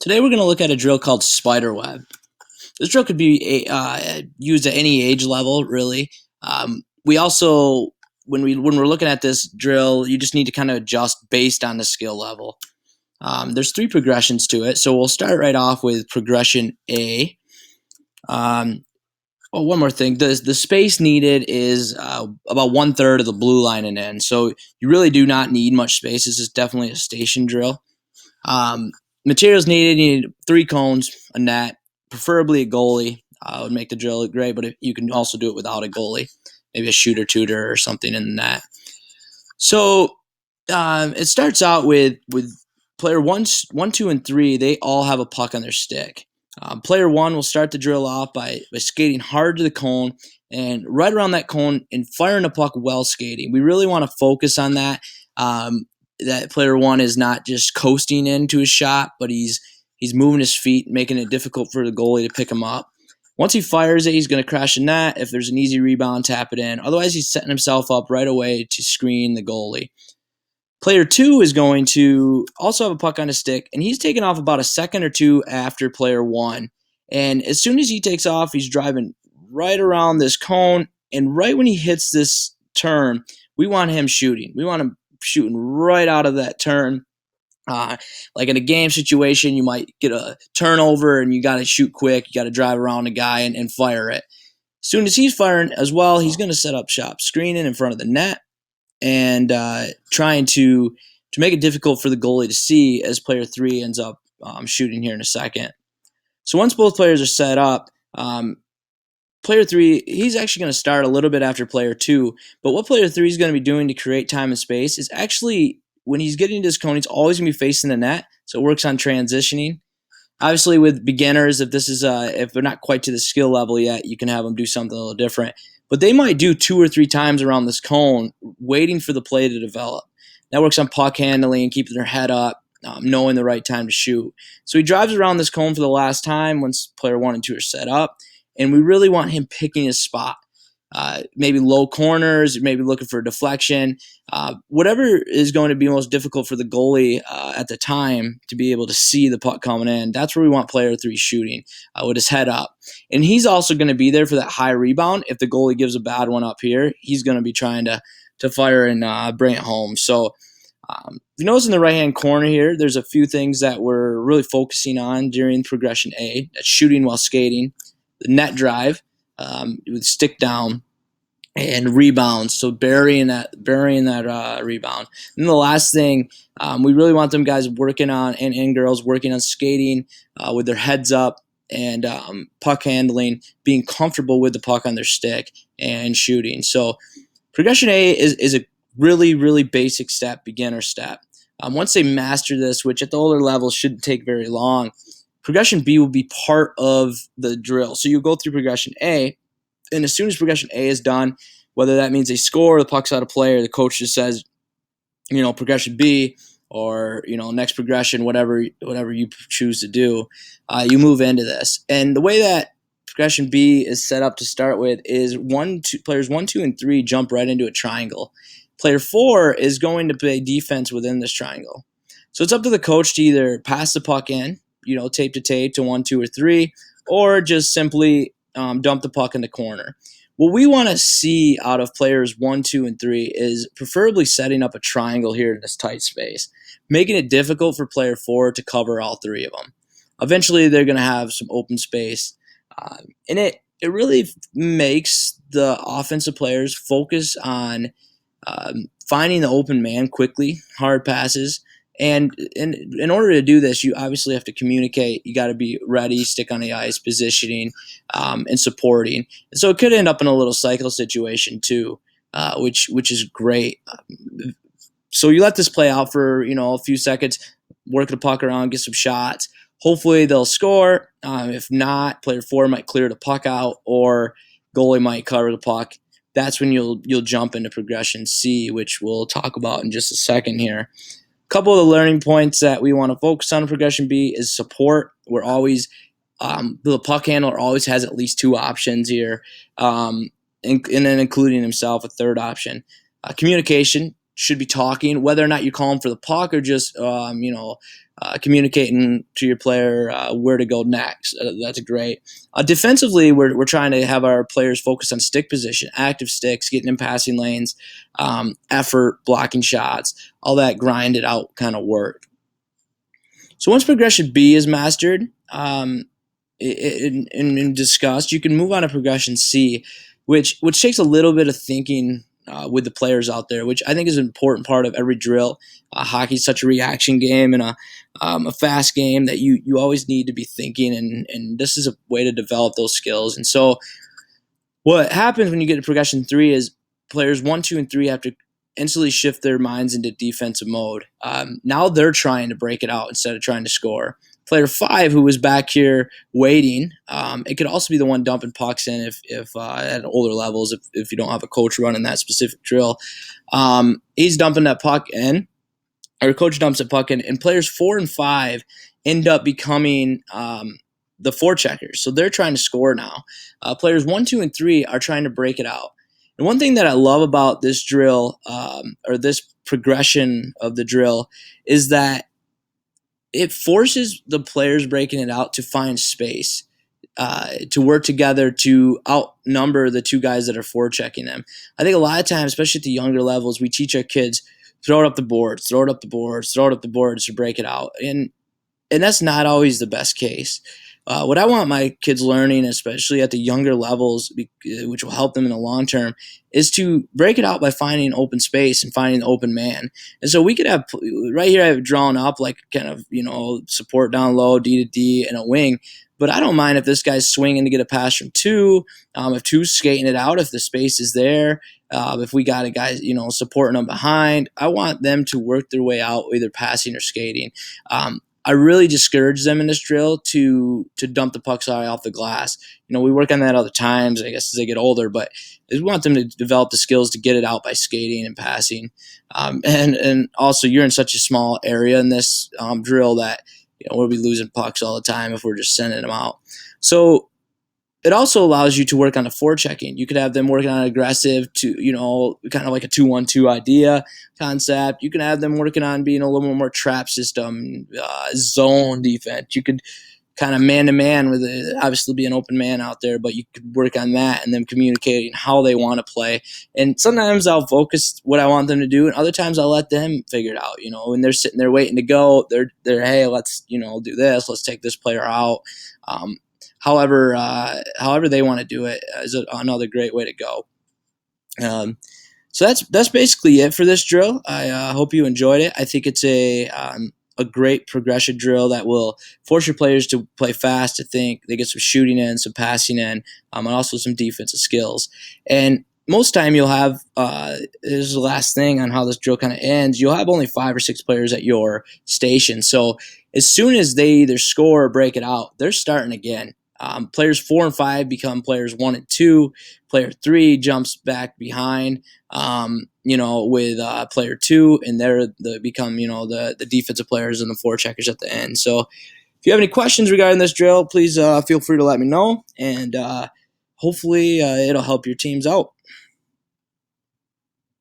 Today we're going to look at a drill called Spiderweb. This drill could be used at any age level, really. We also, when we're looking at this drill, you just need to kind of adjust based on the skill level. There's three progressions to it, so we'll start right off with progression A. One more thing: the space needed is about 1/3 of the blue line and in, so you really do not need much space. This is definitely a station drill. Um, Materials needed: you need 3 cones, a net, preferably a goalie. Would make the drill look great, but you can also do it without a goalie, maybe a shooter tutor or something in the net. So it starts out with player one, 2, and 3. They all have a puck on their stick. Player 1 will start the drill off by skating hard to the cone and right around that cone and firing the puck while skating. We really want to focus on that. That player 1 is not just coasting into his shot, but he's moving his feet, making it difficult for the goalie to pick him up. Once he fires it, he's going to crash the net. If there's an easy rebound, tap it in. Otherwise, he's setting himself up right away to screen the goalie. Player 2 is going to also have a puck on his stick, and he's taking off about a second or two after player 1. And as soon as he takes off, he's driving right around this cone, and right when he hits this turn, we want him shooting. We want him shooting right out of that turn. Like in a game situation, you might get a turnover and you got to shoot quick. You got to drive around a guy and fire it. As soon as he's firing as well, he's going to set up shop, screening in front of the net and trying to make it difficult for the goalie to see as player 3 ends up shooting here in a second. So once both players are set up, player 3, he's actually going to start a little bit after player 2, but what player 3 is going to be doing to create time and space is actually, when he's getting to this cone, he's always going to be facing the net, so it works on transitioning. Obviously, with beginners, if they're not quite to the skill level yet, you can have them do something a little different. But they might do 2 or 3 times around this cone, waiting for the play to develop. That works on puck handling, keeping their head up, knowing the right time to shoot. So he drives around this cone for the last time once player 1 and 2 are set up, and we really want him picking his spot. Maybe low corners, maybe looking for a deflection. Whatever is going to be most difficult for the goalie at the time to be able to see the puck coming in, that's where we want player 3 shooting with his head up. And he's also going to be there for that high rebound. If the goalie gives a bad one up here, he's going to be trying to fire and bring it home. So if you notice in the right-hand corner here, there's a few things that we're really focusing on during progression A. That's shooting while skating, the net drive, with stick down, and rebounds, so burying that rebound. And the last thing, we really want them guys working on, and girls working on skating with their heads up and puck handling, being comfortable with the puck on their stick and shooting. So progression A is a really, really basic step, beginner step. Once they master this, which at the older levels shouldn't take very long, progression B will be part of the drill. So you go through progression A, and as soon as progression A is done, whether that means they score, the puck's out of play, or the coach just says, progression B, or next progression, whatever you choose to do, you move into this. And the way that progression B is set up to start with is players 1, 2, and 3 jump right into a triangle. Player 4 is going to play defense within this triangle. So it's up to the coach to either pass the puck in, tape to tape to 1, 2, or 3, or just simply dump the puck in the corner. What we want to see out of players 1, 2, and 3 is preferably setting up a triangle here in this tight space, making it difficult for player 4 to cover all 3 of them. Eventually, they're going to have some open space, and it really makes the offensive players focus on finding the open man quickly, hard passes. And in order to do this, you obviously have to communicate. You got to be ready, stick on the ice, positioning, and supporting. And so it could end up in a little cycle situation too, which is great. So you let this play out for a few seconds, work the puck around, get some shots. Hopefully they'll score. If not, player 4 might clear the puck out, or goalie might cover the puck. That's when you'll jump into progression C, which we'll talk about in just a second here. Couple of the learning points that we want to focus on in progression B is support. We're always the puck handler always has at least 2 options here, and then including himself a third option. Communication should be talking, whether or not you call him for the puck or just communicating to your player where to go next. That's great. Defensively, we're trying to have our players focus on stick position, active sticks, getting in passing lanes, effort, blocking shots, all that grinded out kind of work. So once progression B is mastered and discussed, you can move on to progression C, which takes a little bit of thinking with the players out there, which I think is an important part of every drill. Hockey is such a reaction game and a fast game that you always need to be thinking, and this is a way to develop those skills. And so what happens when you get to progression 3 is players 1, 2, and 3 have to instantly shift their minds into defensive mode. Now they're trying to break it out instead of trying to score. Player 5, who was back here waiting, it could also be the one dumping pucks in if at older levels, if you don't have a coach running that specific drill. He's dumping that puck in, or coach dumps a puck in, and players 4 and 5 end up becoming the forecheckers. So they're trying to score now. Players 1, 2, and 3 are trying to break it out. And one thing that I love about this drill, or this progression of the drill, is that it forces the players breaking it out to find space, to work together to outnumber the two guys that are forechecking them. I think a lot of times, especially at the younger levels, we teach our kids, throw it up the boards, throw it up the boards, throw it up the boards to break it out. And that's not always the best case. What I want my kids learning, especially at the younger levels, which will help them in the long term, is to break it out by finding open space and finding the open man. And so we could have, right here I have it drawn up like kind of, support down low, D to D, and a wing. But I don't mind if this guy's swinging to get a pass from 2, if 2's skating it out, if the space is there, if we got a guy, supporting them behind. I want them to work their way out, either passing or skating. I really discourage them in this drill to dump the pucks off the glass. We work on that other times, I guess, as they get older, but we want them to develop the skills to get it out by skating and passing. And also, you're in such a small area in this drill that we'll be losing pucks all the time if we're just sending them out. So it also allows you to work on the forechecking. You could have them working on aggressive to, kind of like a 2-1-2 idea concept. You can have them working on being a little more trap system, zone defense. You could kind of man-to-man with it, obviously be an open man out there, but you could work on that and them communicating how they want to play. And sometimes I'll focus what I want them to do, and other times I'll let them figure it out. When they're sitting there waiting to go, they're hey, let's do this. Let's take this player out. However they want to do it is another great way to go. So that's basically it for this drill. I hope you enjoyed it. I think it's a great progression drill that will force your players to play fast, to think. They get some shooting in, some passing in, and also some defensive skills. And most time you'll have, this is the last thing on how this drill kind of ends, you'll have only 5 or 6 players at your station. So as soon as they either score or break it out, they're starting again. Players 4 and 5 become players 1 and 2. Player 3 jumps back behind, with player 2, and they become, the defensive players and the forecheckers at the end. So if you have any questions regarding this drill, please feel free to let me know, and hopefully it'll help your teams out.